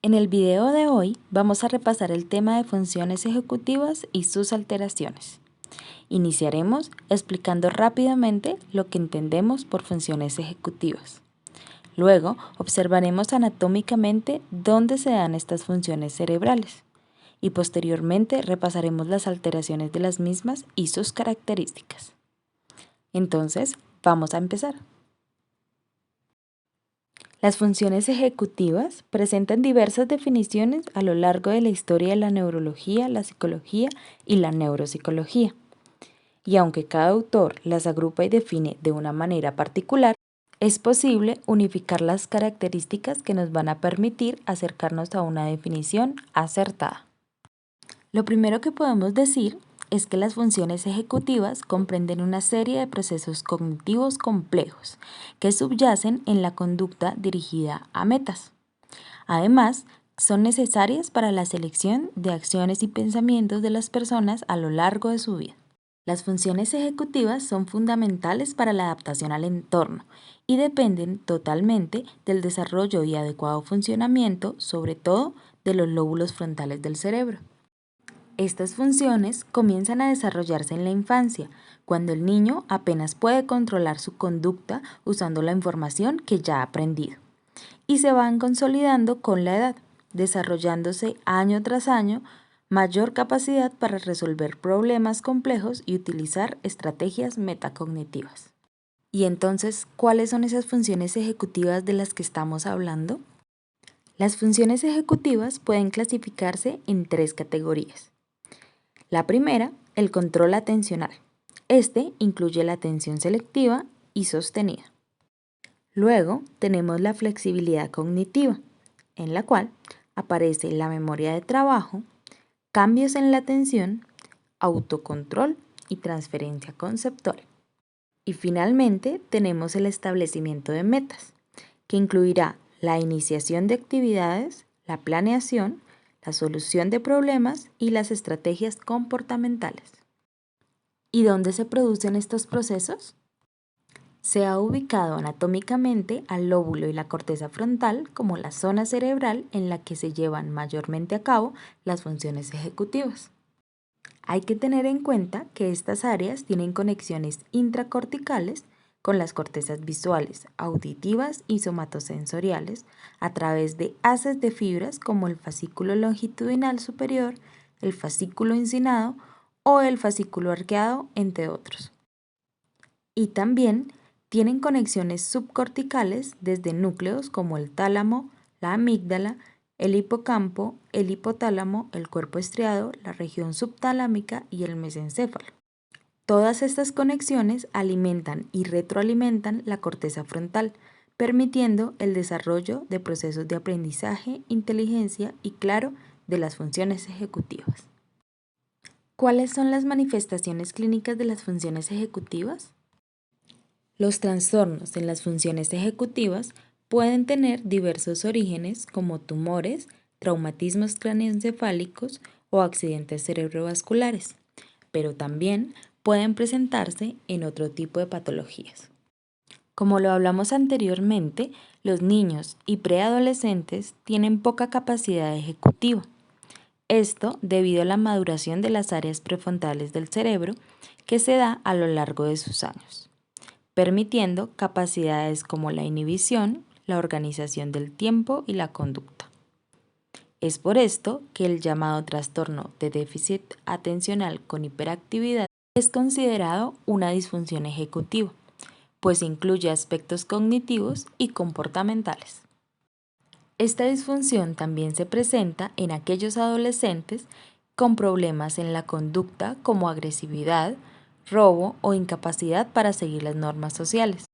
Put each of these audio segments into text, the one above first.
En el video de hoy vamos a repasar el tema de funciones ejecutivas y sus alteraciones. Iniciaremos explicando rápidamente lo que entendemos por funciones ejecutivas. Luego observaremos anatómicamente dónde se dan estas funciones cerebrales y posteriormente repasaremos las alteraciones de las mismas y sus características. Entonces, vamos a empezar. Las funciones ejecutivas presentan diversas definiciones a lo largo de la historia de la neurología, la psicología y la neuropsicología. Y aunque cada autor las agrupa y define de una manera particular, es posible unificar las características que nos van a permitir acercarnos a una definición acertada. Lo primero que podemos decir es que las funciones ejecutivas comprenden una serie de procesos cognitivos complejos que subyacen en la conducta dirigida a metas. Además, son necesarias para la selección de acciones y pensamientos de las personas a lo largo de su vida. Las funciones ejecutivas son fundamentales para la adaptación al entorno y dependen totalmente del desarrollo y adecuado funcionamiento, sobre todo de los lóbulos frontales del cerebro. Estas funciones comienzan a desarrollarse en la infancia, cuando el niño apenas puede controlar su conducta usando la información que ya ha aprendido, y se van consolidando con la edad, desarrollándose año tras año mayor capacidad para resolver problemas complejos y utilizar estrategias metacognitivas. ¿Y entonces cuáles son esas funciones ejecutivas de las que estamos hablando? Las funciones ejecutivas pueden clasificarse en 3 categorías. La primera, el control atencional. Este incluye la atención selectiva y sostenida. Luego tenemos la flexibilidad cognitiva, en la cual aparece la memoria de trabajo, cambios en la atención, autocontrol y transferencia conceptual. Y finalmente tenemos el establecimiento de metas, que incluirá la iniciación de actividades, la planeación, la solución de problemas y las estrategias comportamentales. ¿Y dónde se producen estos procesos? Se ha ubicado anatómicamente al lóbulo y la corteza frontal como la zona cerebral en la que se llevan mayormente a cabo las funciones ejecutivas. Hay que tener en cuenta que estas áreas tienen conexiones intracorticales con las cortezas visuales, auditivas y somatosensoriales a través de haces de fibras como el fascículo longitudinal superior, el fascículo incinado o el fascículo arqueado, entre otros. Y también tienen conexiones subcorticales desde núcleos como el tálamo, la amígdala, el hipocampo, el hipotálamo, el cuerpo estriado, la región subtalámica y el mesencéfalo. Todas estas conexiones alimentan y retroalimentan la corteza frontal, permitiendo el desarrollo de procesos de aprendizaje, inteligencia y, claro, de las funciones ejecutivas. ¿Cuáles son las manifestaciones clínicas de las funciones ejecutivas? Los trastornos en las funciones ejecutivas pueden tener diversos orígenes como tumores, traumatismos craneoencefálicos o accidentes cerebrovasculares, pero también pueden presentarse en otro tipo de patologías. Como lo hablamos anteriormente, los niños y preadolescentes tienen poca capacidad ejecutiva. Esto debido a la maduración de las áreas prefrontales del cerebro que se da a lo largo de sus años, permitiendo capacidades como la inhibición, la organización del tiempo y la conducta. Es por esto que el llamado trastorno de déficit atencional con hiperactividad es considerado una disfunción ejecutiva, pues incluye aspectos cognitivos y comportamentales. Esta disfunción también se presenta en aquellos adolescentes con problemas en la conducta como agresividad, robo o incapacidad para seguir las normas sociales,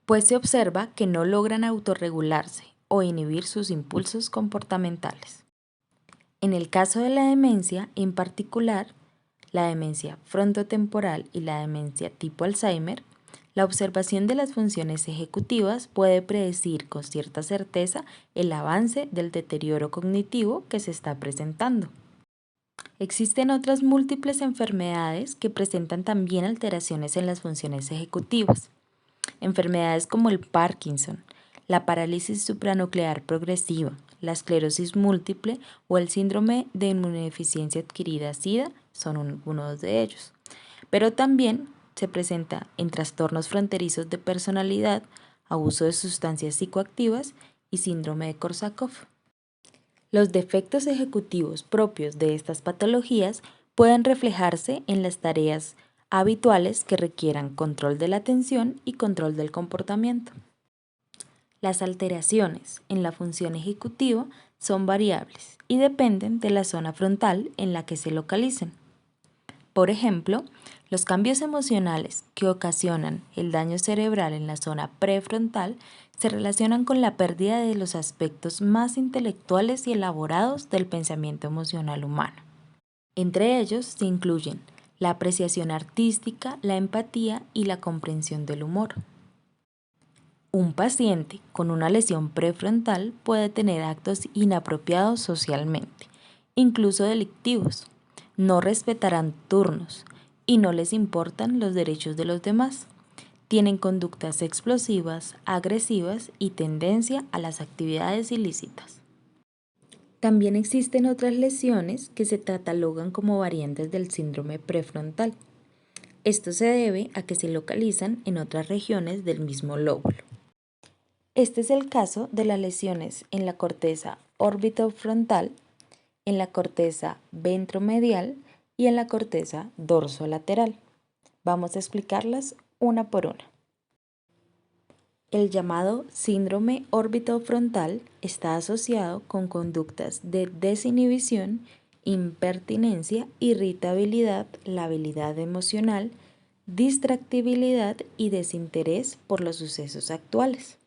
pues se observa que no logran autorregularse o inhibir sus impulsos comportamentales. En el caso de la demencia, en particular, la demencia frontotemporal y la demencia tipo Alzheimer, la observación de las funciones ejecutivas puede predecir con cierta certeza el avance del deterioro cognitivo que se está presentando. Existen otras múltiples enfermedades que presentan también alteraciones en las funciones ejecutivas. Enfermedades como el Parkinson, la parálisis supranuclear progresiva, la esclerosis múltiple o el síndrome de inmunodeficiencia adquirida SIDA son algunos de ellos. Pero también se presenta en trastornos fronterizos de personalidad, abuso de sustancias psicoactivas y síndrome de Korsákov. Los defectos ejecutivos propios de estas patologías pueden reflejarse en las tareas habituales que requieran control de la atención y control del comportamiento. Las alteraciones en la función ejecutiva son variables y dependen de la zona frontal en la que se localicen. Por ejemplo, los cambios emocionales que ocasionan el daño cerebral en la zona prefrontal se relacionan con la pérdida de los aspectos más intelectuales y elaborados del pensamiento emocional humano. Entre ellos se incluyen la apreciación artística, la empatía y la comprensión del humor. Un paciente con una lesión prefrontal puede tener actos inapropiados socialmente, incluso delictivos. No respetarán turnos y no les importan los derechos de los demás. Tienen conductas explosivas, agresivas y tendencia a las actividades ilícitas. También existen otras lesiones que se catalogan como variantes del síndrome prefrontal. Esto se debe a que se localizan en otras regiones del mismo lóbulo. Este es el caso de las lesiones en la corteza orbitofrontal, en la corteza ventromedial y en la corteza dorsolateral. Vamos a explicarlas una por una. El llamado síndrome orbitofrontal está asociado con conductas de desinhibición, impertinencia, irritabilidad, labilidad emocional, distractibilidad y desinterés por los sucesos actuales.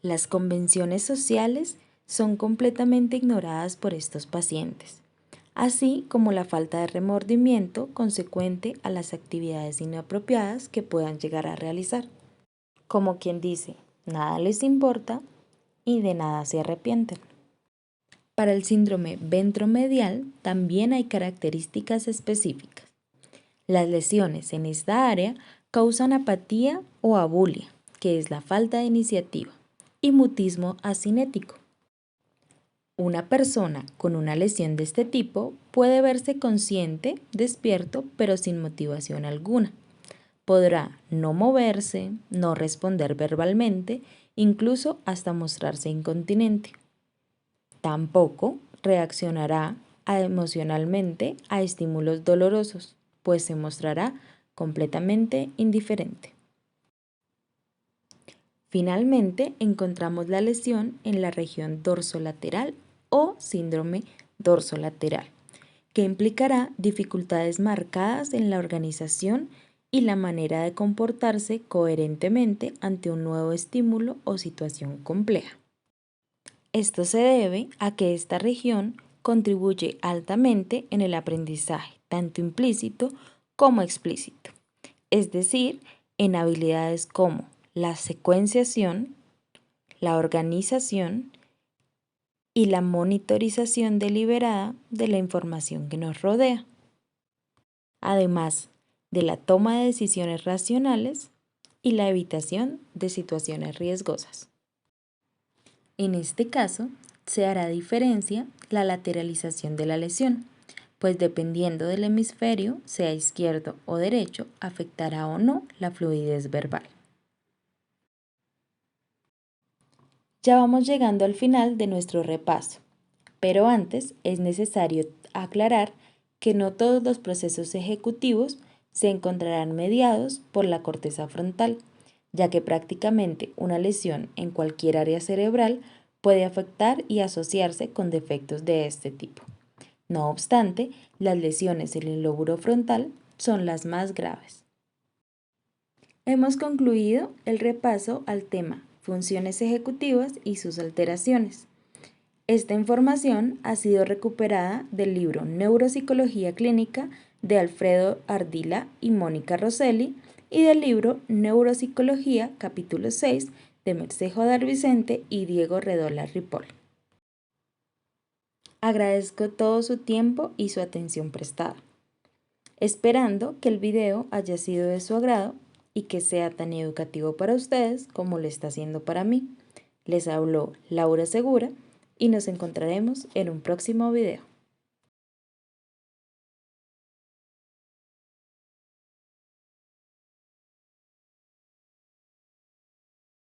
Las convenciones sociales son completamente ignoradas por estos pacientes, así como la falta de remordimiento consecuente a las actividades inapropiadas que puedan llegar a realizar. Como quien dice, nada les importa y de nada se arrepienten. Para el síndrome ventromedial también hay características específicas. Las lesiones en esta área causan apatía o abulia, que es la falta de iniciativa, y mutismo asinético. Una persona con una lesión de este tipo puede verse consciente, despierto, pero sin motivación alguna. Podrá no moverse, no responder verbalmente, incluso hasta mostrarse incontinente. Tampoco reaccionará emocionalmente a estímulos dolorosos, pues se mostrará completamente indiferente. Finalmente, encontramos la lesión en la región dorsolateral o síndrome dorsolateral, que implicará dificultades marcadas en la organización y la manera de comportarse coherentemente ante un nuevo estímulo o situación compleja. Esto se debe a que esta región contribuye altamente en el aprendizaje, tanto implícito como explícito, es decir, en habilidades como la secuenciación, la organización y la monitorización deliberada de la información que nos rodea, además de la toma de decisiones racionales y la evitación de situaciones riesgosas. En este caso, se hará diferencia la lateralización de la lesión, pues dependiendo del hemisferio, sea izquierdo o derecho, afectará o no la fluidez verbal. Ya vamos llegando al final de nuestro repaso, pero antes es necesario aclarar que no todos los procesos ejecutivos se encontrarán mediados por la corteza frontal, ya que prácticamente una lesión en cualquier área cerebral puede afectar y asociarse con defectos de este tipo. No obstante, las lesiones en el lóbulo frontal son las más graves. Hemos concluido el repaso al tema funciones ejecutivas y sus alteraciones. Esta información ha sido recuperada del libro Neuropsicología Clínica de Alfredo Ardila y Mónica Rosselli y del libro Neuropsicología capítulo 6 de Mercejo Dar Vicente y Diego Redola Ripoll. Agradezco todo su tiempo y su atención prestada, esperando que el video haya sido de su agrado y que sea tan educativo para ustedes como lo está haciendo para mí. Les habló Laura Segura y nos encontraremos en un próximo video.